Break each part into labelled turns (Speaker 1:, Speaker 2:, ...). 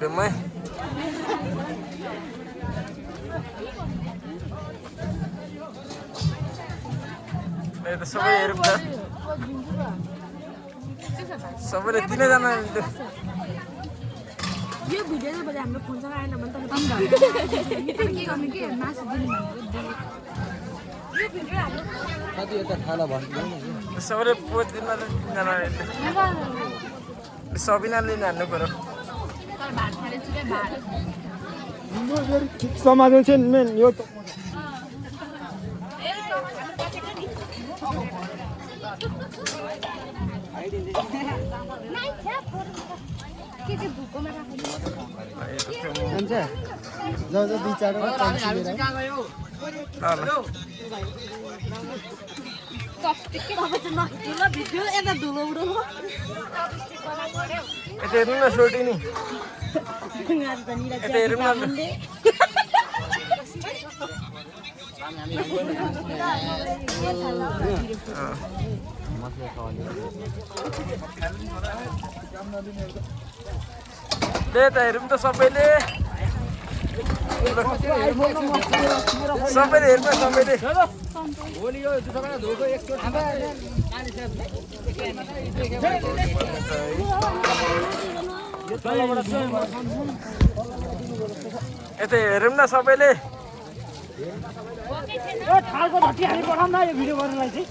Speaker 1: Rumah. Itu sampai hirup dah. Sampai tiga jana itu.
Speaker 2: Dia budaya pada ambil kunci lain, namun tak tambah. Itu kami ke nasi jadi mana? Dia budaya.
Speaker 3: Tadi itu thala balik.
Speaker 1: Sampai buat di mana jana itu. Sabina lina anu koro.
Speaker 3: समाजमा चाहिँ main यो
Speaker 1: Itu rumah short ini. Itu rumah. Deh, rumah tu sampai deh. Sampai deh, rumah sampai deh. Itu rumah sampai deh.
Speaker 3: थालको धट्टी हाली पठाउँ न यो video गर्नलाई चाहिँ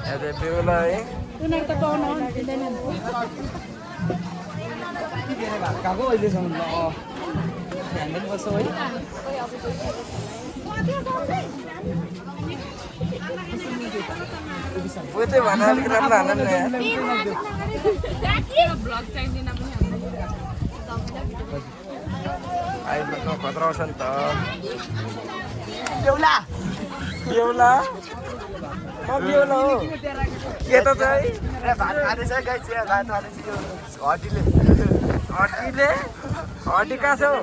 Speaker 1: Ada biola ini.
Speaker 2: Unar tak kau non, tidak non.
Speaker 3: काको अहिलेसम्म handle बस्छ है
Speaker 1: Putih mana lagi ramlan ya?
Speaker 2: Blog time ni namanya.
Speaker 1: Ay, no, 400 to.
Speaker 3: बेहुला
Speaker 1: Biola? Oh, biola हो. के त चाहिँ?
Speaker 3: भात खाँदैछ गाइस भात खाँदैछ यो हटीले
Speaker 1: हटीले? हटी कहाँ छ हौ?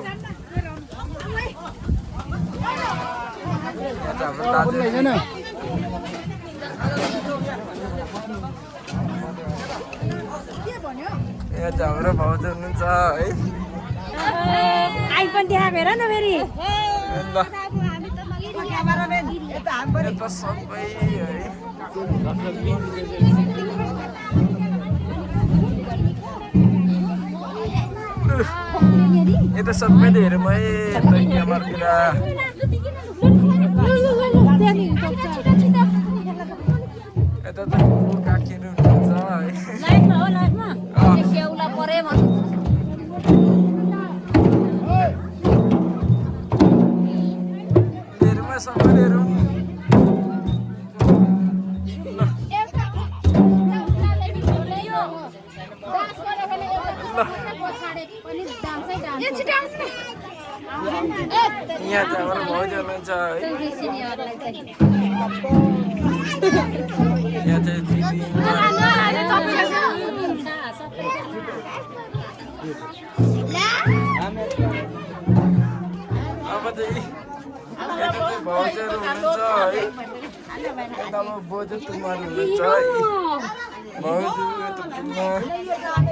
Speaker 1: यहाँ चाहिँ हाम्रो भाउजू हुनुहुन्छ है?
Speaker 2: आई पनि त्यहाँ हेर न फेरि
Speaker 1: ल यता सबै है यता सबै हेरौँ है यता क्यामरातिर यता त काकीहरू हुनुहुन्छ है
Speaker 2: लाइटमा हो लाइटमा स्याउला परे म
Speaker 1: हेरौँ सबै हेरौँ यहाँ चाहिँ हाम्रो भाउजू हुनुहुन्छ है यहाँ चाहिँ अब चाहिँ यहाँ चाहिँ भाउजूहरू हुनुहुन्छ है यता अब बोजू तुम्हाहरू हुनुहुन्छ है भाउजू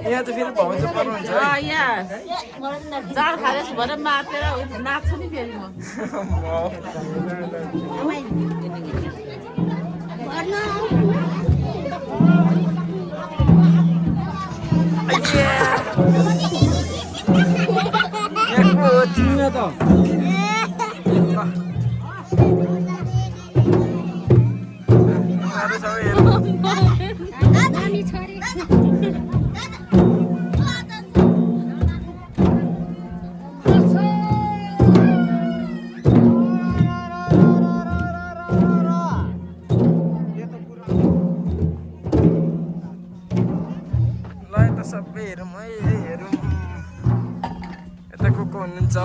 Speaker 1: यहाँ चाहिँ फेरि भाउजू पर्नुहुन्छ है
Speaker 2: जाल खाँदैछु भने मातेर नाच्छु नि फेरि म
Speaker 1: सबै हेरौँ है हेरौँ यता को हुनुहुन्छ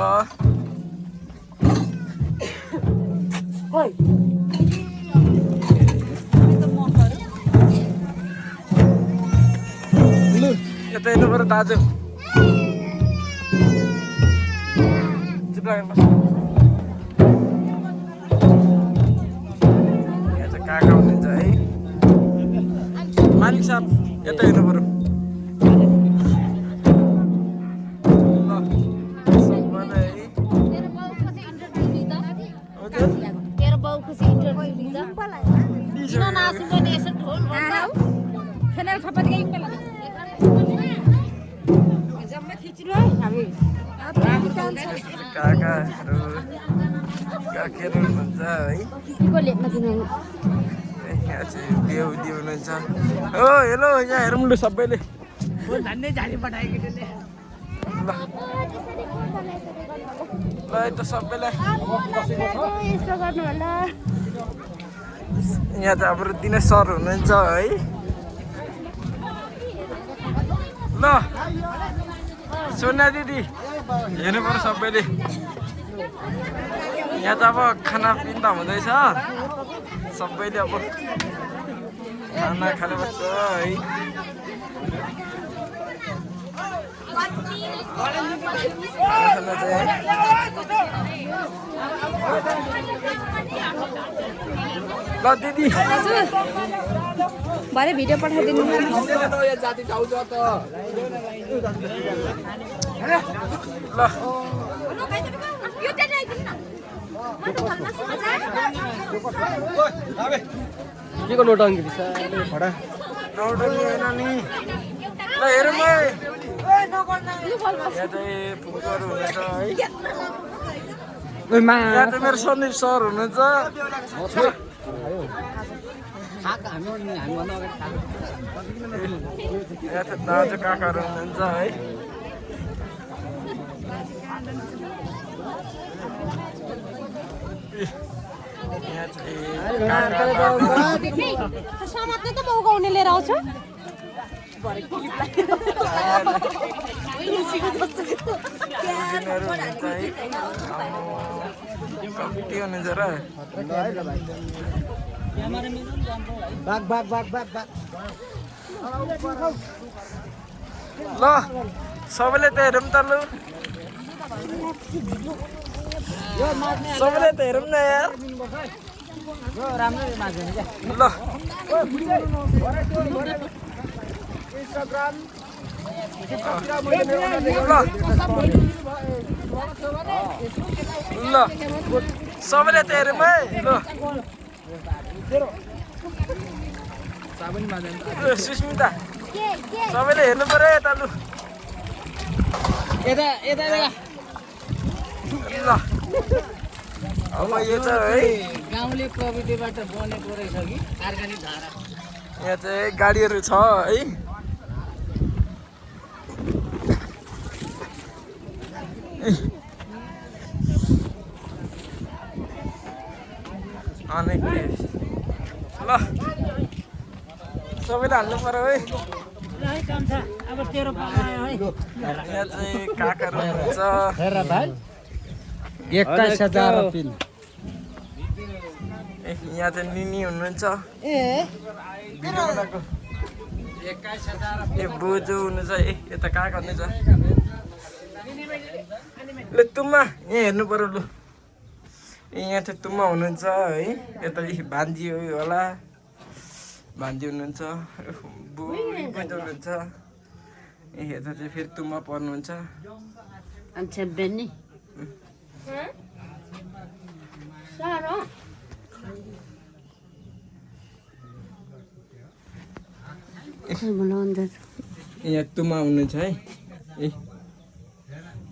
Speaker 1: यता हेर्नु पर्यो दाजु यहाँ चाहिँ काका हुनुहुन्छ है मालिक साहब यता हेर्नु पर्यो
Speaker 2: तेरो बाउको चाहिँ इन्टरभ्यु लिँदा किन नाच्नु नि यसो ढोल बजाऊ खेलेर छपति गई पहिला जम्मै खिच्नु है हामी
Speaker 1: काकाहरू काकीहरू हुनुहुन्छ है
Speaker 2: को लेख्न दिनु
Speaker 1: यहाँ चाहिँ बेहुदी हुनुहुन्छ हो हेलो यहाँ हेरौँ ल सबैले
Speaker 4: धन्य झाडी पठायो केटीले
Speaker 1: ल यता सबैलाई
Speaker 2: यस्तो गर्नु होला
Speaker 1: यहाँ चाहिँ हाम्रो दिनेश सर हुनुहुन्छ है ल सोना दिदी हेर्नु पर्यो सबैले यहाँ चाहिँ अब खाना पिन्दा हुँदैछ सबैले अब खाना खाने बस्छ है ल दिदी
Speaker 2: भरे भिडियो पठाइदिनु
Speaker 1: ल
Speaker 3: के को नोटङ्गी छ खडा
Speaker 1: नौटनी होइन नि ल हेरौँ है यहाँ चाहिँ फुपूहरू हुनुहुन्छ है यहाँ चाहिँ मेरो सन्दीप सर हुनुहुन्छ यहाँ चाहिँ दाजु काकाहरू हुनुहुन्छ है यहाँ चाहिँ
Speaker 2: समात्ने त बाउगाउने लिएर आउँछ
Speaker 1: कम्पिटी हुनुहुन्छ र ल सबैले त हेरौँ त लु सबैले त हेरौँ न यार ल ल सबैले त हेरौँ है ल सुस्मिता सबैले हेर्नु पर्यो यता लु ल अब यो चाहिँ है
Speaker 4: गाउँले प्रविधिबाट बनेको रहेछ कि अर्ग्यानिक धारा
Speaker 1: यहाँ चाहिँ गाडीहरू छ है अनि ल सबैले हाल्नु पर्यो है
Speaker 4: अब तेरो पायो है
Speaker 1: यहाँ चाहिँ काकाहरू हुनुहुन्छ
Speaker 4: हेर भाइ 21,000 पिन
Speaker 1: यहाँ चाहिँ निनी हुनुहुन्छ ए बोजू हुनुहुन्छ ए यता काका हुनुहुन्छ ल तुम्मा यहाँ हेर्नु पर्यो लु यहाँ चाहिँ तुम्मा हुनुहुन्छ है यता भान्जी होला भान्जी हुनुहुन्छ बुढी बोजू हुनुहुन्छ ए यता चाहिँ फेरि तुम्मा पर्नुहुन्छ यहाँ तुमा हुनुहुन्छ है ए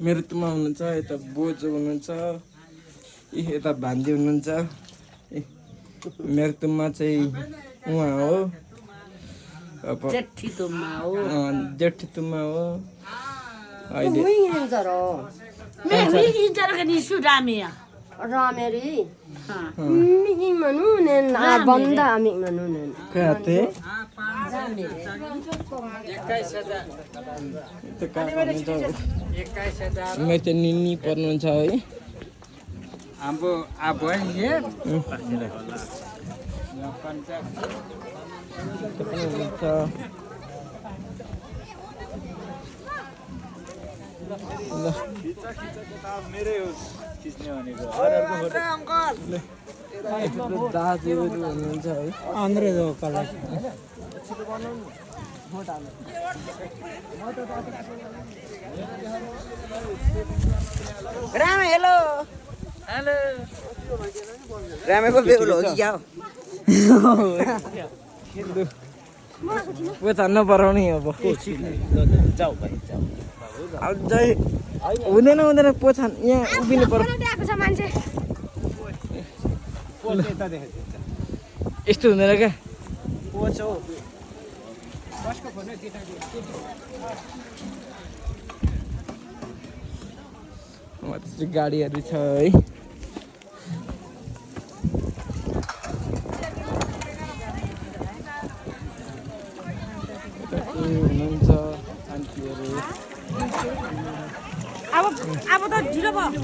Speaker 1: मेरो तुमा हुनुहुन्छ यता बोजू हुनुहुन्छ ए यता भान्जी हुनुहुन्छ ए मेरो तुमा चाहिँ उहाँ हो अब जेठी तुमा हो अहिले मेरो चाहिँ निनी पर्नुहुन्छ है
Speaker 3: मेरै हो खिच्ने भनेको अरूको फोटो
Speaker 1: दाजुहरू हुनुहुन्छ है
Speaker 4: अंग्रेज हो कलर
Speaker 5: राम हेलो
Speaker 1: हेलो
Speaker 5: रामेको बेहुल हो कि क्या हो
Speaker 1: वो छान्न पराउने अब
Speaker 3: जाऊ भाइ जाऊ
Speaker 1: अब चाहिँ हुँदैन हुँदैन पोछान यहाँ उभिनु पर्यो
Speaker 2: आएको छ मान्छे
Speaker 1: यस्तो हुँदैन क्या त्यसपछि गाडीहरू छ है हुनुहुन्छ आन्टीहरू
Speaker 2: अब त ढिलो भयो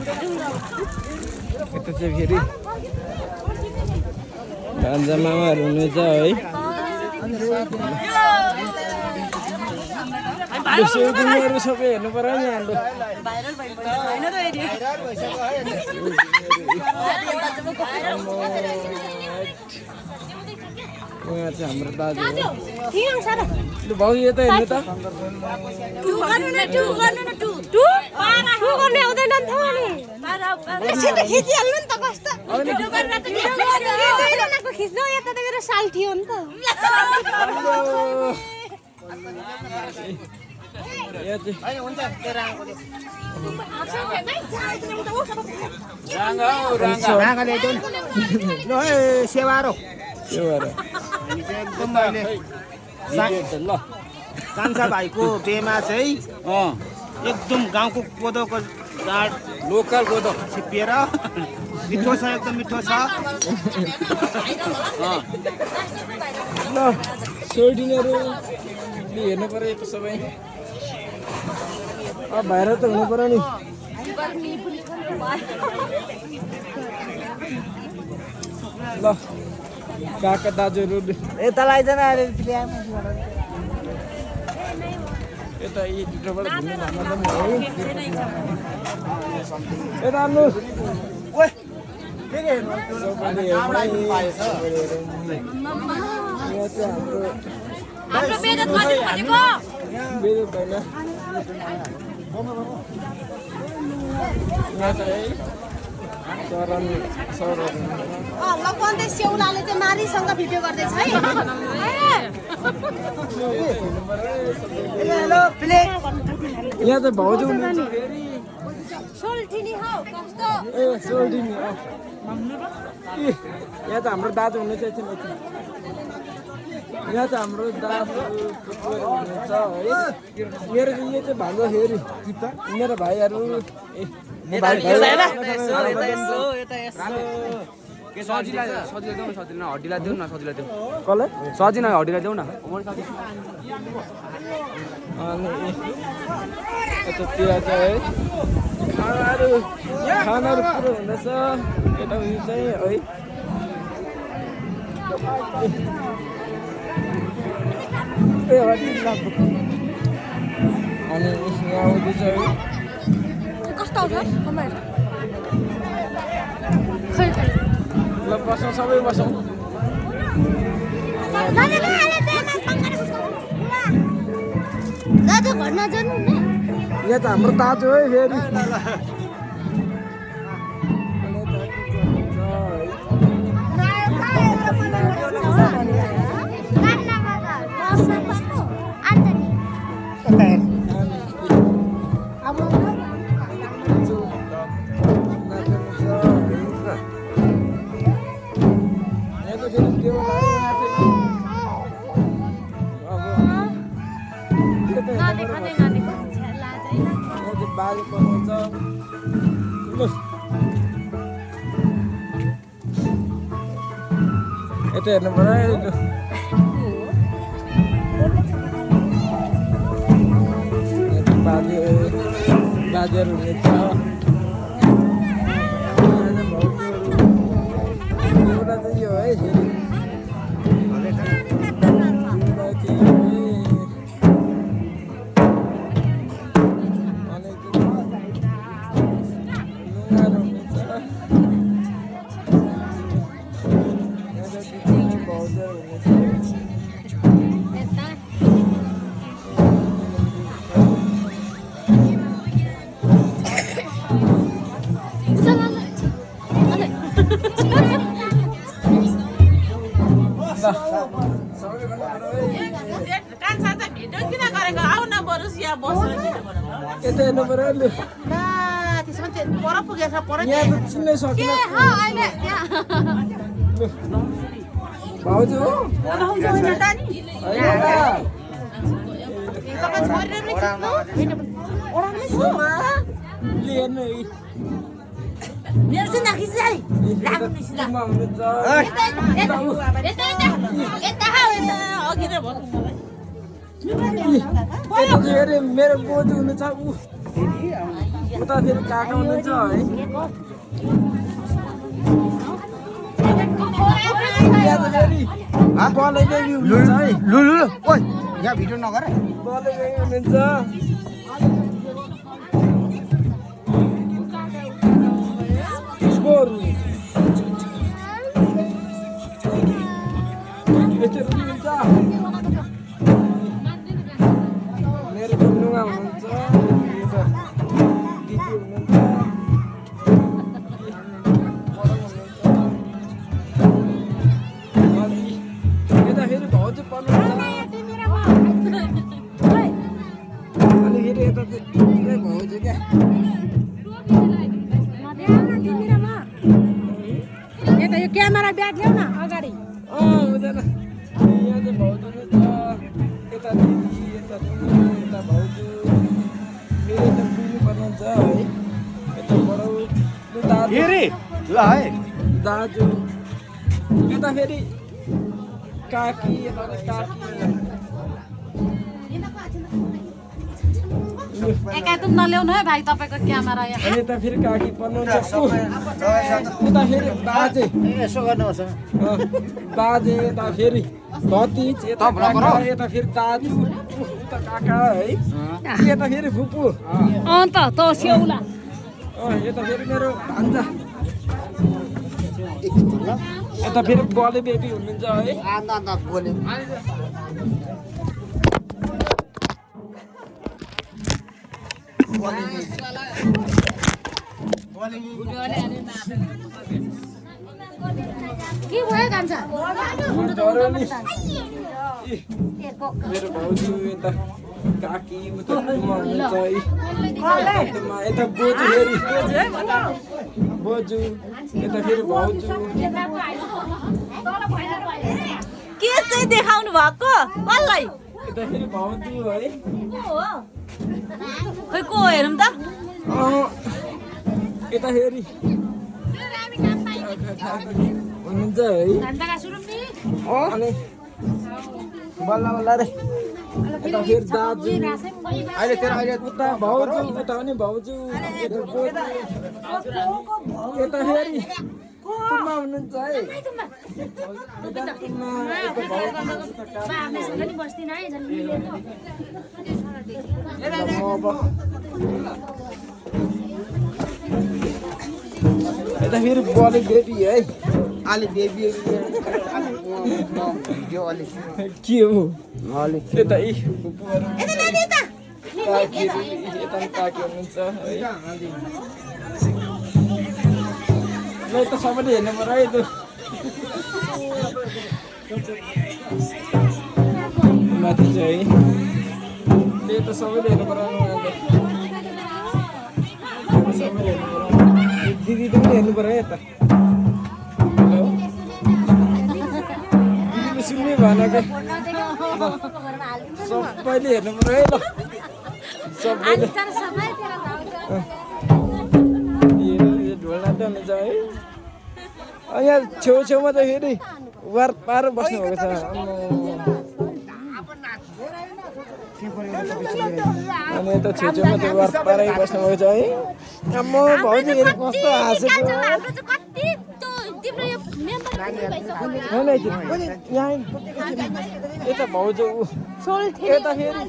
Speaker 1: यता चाहिँ फेरि भान्जा मामाहरू हुनुहुन्छ है सेउडुङहरू सबै हेर्नु पर्यो नि हाम्रो उहाँ चाहिँ हाम्रो दाजु हो भाउजू यता हेर्नु त
Speaker 2: साल्टियो नि त
Speaker 3: राँगा ल्याइदेऊ ल सेवारो एकदम अहिले कान्छा भाइको बेमा चाहिँ एकदम गाउँको कोदोको जाँड लोकल कोदो छिप्पिएर मिठो छ एकदम मिठो छ
Speaker 1: ल सोल्डिनहरू हेर्नु पर्यो यता सबै अब भाइर त हुनु पर्यो नि ल काका दाजुहरू
Speaker 5: यता लैजान अरे
Speaker 1: यता यी भित्रबाट घुम्नु भन्दा पनि है यता आउनु
Speaker 2: हाम्रो बेदत गर्ने भनेको
Speaker 1: बेदत भएन यहाँ चाहिँ चरण सरहरू
Speaker 2: लपन्ते स्याउलाले चाहिँ मारीसँग भिडियो गर्दैछ है
Speaker 1: यहाँ चाहिँ भाउजू हुनुहुन्छ फेरि
Speaker 2: सोल्टिनी हौ कस्तो
Speaker 1: ए सोल्टिनी यहाँ त हाम्रो दाजु हुनुहुन्छ एकछिन यहाँ चाहिँ हाम्रो दाजुहरू फुपूहरू हुनुहुन्छ है मेरो चाहिँ यो चाहिँ भान्जा फेरि मेरो भाइहरू
Speaker 5: सजिला देऊ न सजिला हड्डीलाई देऊ न सजिला देऊ
Speaker 1: कसलाई
Speaker 5: सजिला हड्डीलाई देऊ न
Speaker 1: अनि यतातिर चाहिँ है खानाहरू पुरो हुँदैछ यता उयो चाहिँ है ए हड्डी लाग्दो अनि यहाँ आउँदैछ है
Speaker 2: कस्तो आउँछ
Speaker 1: ल बसौँ सबै बसौँ
Speaker 2: दाजु घर नजानु नि
Speaker 1: यहाँ त हाम्रो दाजु है फेरि बाली पकाउँछ यता हेर्नु पर्यो बाजेहरू हुनेछ एउटा चाहिँ यो है हेर्नु पर्यो लु
Speaker 2: ला त्यसो भने पर पुगेछ पर
Speaker 1: यहाँ त चिन्नै सकिन
Speaker 2: अहिले त्यहाँ
Speaker 1: भाउजू हो
Speaker 2: भाउजू होइन त नि
Speaker 1: होइन त
Speaker 2: तपाईँ छोरीले नि खिच्नु ओडाउनु छु
Speaker 1: हेर्नु है
Speaker 2: मेरो चाहिँ नखिच्नु है लाग्नु सिधा
Speaker 1: टिममा हुनुहुन्छ
Speaker 2: यता अघि नै भयो
Speaker 1: यता चाहिँ अरे मेरो बोजू हुनुहुन्छ उता फेरि काका हुनुहुन्छ है यहाँ त फेरि बलै बेबी हुनुहुन्छ है
Speaker 3: लु लु ओइ यहाँ भिडियो नगर
Speaker 1: बलै बेबी हुनुहुन्छ बोरु यस्तो हुनुहुन्छ मेरो नुगा हुनुहुन्छ यता दिदी हुनुहुन्छ अनि यता फेरि भाउजू पर्नुहुन्छ अनि फेरि यता चाहिँ भाउजू क्या
Speaker 2: यता यो क्यामेरा ब्याग ल्याउ न अगाडि
Speaker 1: हुँदैन यहाँ चाहिँ भाउजू नै छ यता दिदी यता नुनु यता भाउजू फेरि यता बुझ्नु पर्नुहुन्छ है यता बडो दाजु
Speaker 3: फेरि ल है
Speaker 1: दाजु यता फेरि काकी यता काकी
Speaker 2: एकातुम नल्याउनु है भाइ तपाईँको क्यामेरा यहाँ
Speaker 1: अनि यता फेरि काकी पर्नुहुन्छ यता फेरि बाजे
Speaker 3: यसो गर्नुपर्छ
Speaker 1: बाजे यता फेरि भतिज यता काका यता फेरि दाजु उता काका है यता फेरि फुपू
Speaker 2: अन्त त स्याउला
Speaker 1: यता फेरि मेरो भान्जा यता फेरि बले बेबी हुनुहुन्छ है
Speaker 2: के भयो कान्छ
Speaker 1: मेरो भाउजू यता काकी उता हुनुहुन्छ है यता बोजू फेरि बोजू यता फेरि भाउजू
Speaker 2: के चाहिँ देखाउनु भएको कसलाई
Speaker 1: यता फेरि भाउजू है
Speaker 2: खै को हेरौँ त
Speaker 1: यता फेरि हुनुहुन्छ है अनि बल्ल बल्ल रे यता फेरि दाजु
Speaker 3: अहिले तेरो अहिले
Speaker 1: उता भाउजू उता पनि भाउजू यता बोजू यता फेरि पुमा हुनुहुन्छ है यता पुमा यता भाउजू यता फेरि बले बेबी है
Speaker 3: अलि बेबी यो अलि
Speaker 1: के हो यता यी फुपूहरू काकीहरू यता पनि काकी हुनुहुन्छ है ल त सबैले हेर्नु पर्यो है त माथि चाहिँ है त्यही त सबैले हेर्नु पर्यो सबैले हेर्नु पर्यो दिदी पनि हेर्नु पर्यो है यता हेलो दिदीले सुन्नै भएन क्या सबैले हेर्नु पर्यो है ल सबैले ढोल नाच्दै हुनुहुन्छ है यहाँ छेउछेउमा त फेरि वार पार बस्नुभएको छ अनि यता छेउछेउमा त वार पारै बस्नुभएको छ है म भाउजू हेरेर कस्तो हाँसेको यहाँ यता भाउजू यता फेरि